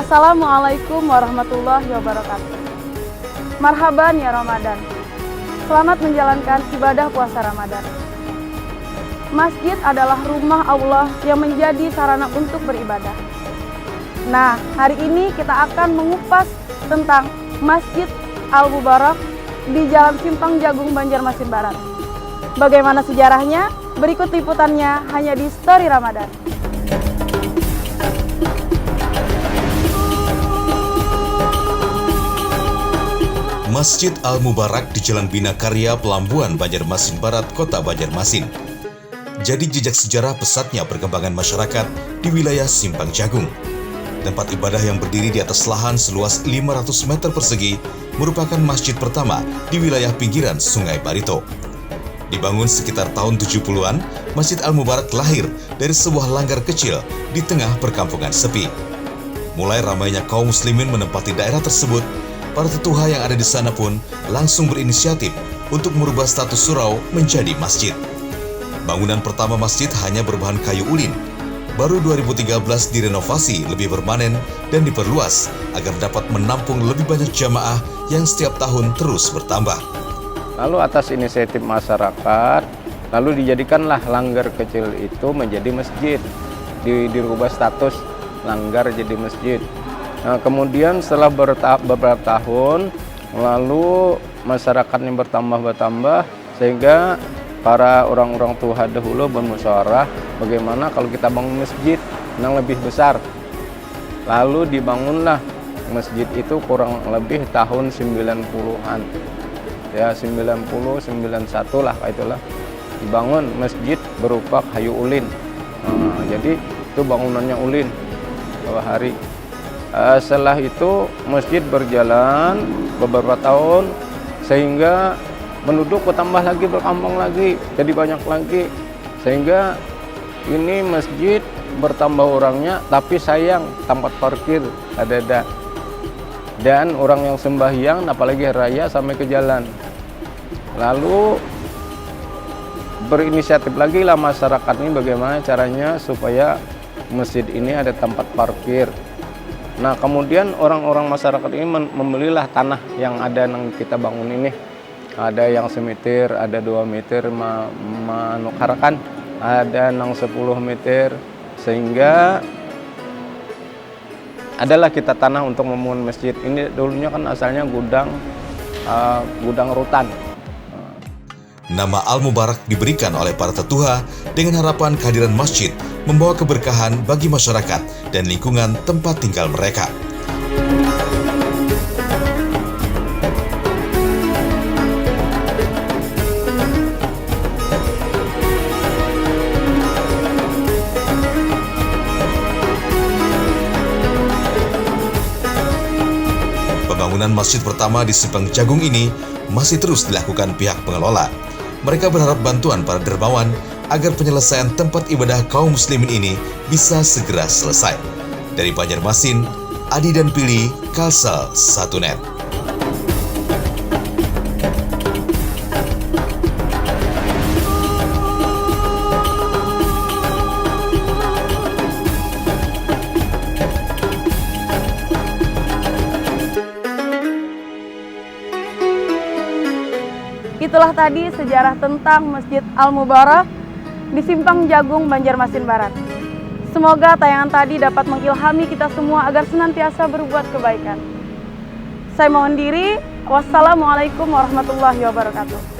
Assalamualaikum warahmatullahi wabarakatuh. Marhaban ya Ramadan. Selamat menjalankan ibadah puasa Ramadan. Masjid adalah rumah Allah yang menjadi sarana untuk beribadah. Nah, hari ini kita akan mengupas tentang Masjid Al-Mubarak di Jalan Simpang Jagung, Banjarmasin Barat. Bagaimana sejarahnya? Berikut liputannya hanya di Story Ramadan. Masjid Al-Mubarak di Jalan Bina Karya, Pelambuan, Banjarmasin Barat, Kota Banjarmasin. Jadi jejak sejarah pesatnya perkembangan masyarakat di wilayah Simpang Jagung. Tempat ibadah yang berdiri di atas lahan seluas 500 meter persegi merupakan masjid pertama di wilayah pinggiran Sungai Barito. Dibangun sekitar tahun 70-an, Masjid Al-Mubarak lahir dari sebuah langgar kecil di tengah perkampungan sepi. Mulai ramainya kaum muslimin menempati daerah tersebut, para tetuha yang ada di sana pun langsung berinisiatif untuk merubah status surau menjadi masjid. Bangunan pertama masjid hanya berbahan kayu ulin. Baru 2013 direnovasi lebih permanen dan diperluas agar dapat menampung lebih banyak jamaah yang setiap tahun terus bertambah. Lalu atas inisiatif masyarakat, lalu dijadikanlah langgar kecil itu menjadi masjid. Dirubah status langgar jadi masjid. Nah, kemudian setelah beberapa tahun, lalu masyarakatnya bertambah sehingga para orang-orang tua dahulu bermusyawarah bagaimana kalau kita bangun masjid yang lebih besar. Lalu dibangunlah masjid itu kurang lebih tahun 90-an. Ya 90, 91 lah itulah. Dibangun masjid berupa kayu ulin. Nah, jadi itu bangunannya ulin bawah hari. Setelah itu masjid berjalan beberapa tahun sehingga penduduk bertambah lagi, berkembang lagi, jadi banyak lagi. Sehingga ini masjid bertambah orangnya, tapi sayang tempat parkir ada. Dan orang yang sembahyang, apalagi raya sampai ke jalan. Lalu berinisiatif lagi lah masyarakat ini bagaimana caranya supaya masjid ini ada tempat parkir. Nah, kemudian orang-orang masyarakat ini membelilah tanah yang ada yang kita bangun ini. Ada yang semeter, ada 2 meter manukarakan, ada yang 10 meter, sehingga adalah kita tanah untuk membangun masjid. Ini dulunya kan asalnya gudang rutan. Nama Al-Mubarak diberikan oleh para tetuha dengan harapan kehadiran masjid membawa keberkahan bagi masyarakat dan lingkungan tempat tinggal mereka. Pembangunan masjid pertama di Simpang Jagung ini masih terus dilakukan pihak pengelola. Mereka berharap bantuan para dermawan agar penyelesaian tempat ibadah kaum muslimin ini bisa segera selesai. Dari Banjarmasin, Adi dan Pili, Kalsel 1net. Itulah tadi sejarah tentang Masjid Al-Mubarak di Simpang Jagung, Banjarmasin Barat. Semoga tayangan tadi dapat mengilhami kita semua agar senantiasa berbuat kebaikan. Saya mohon diri. Wassalamualaikum warahmatullahi wabarakatuh.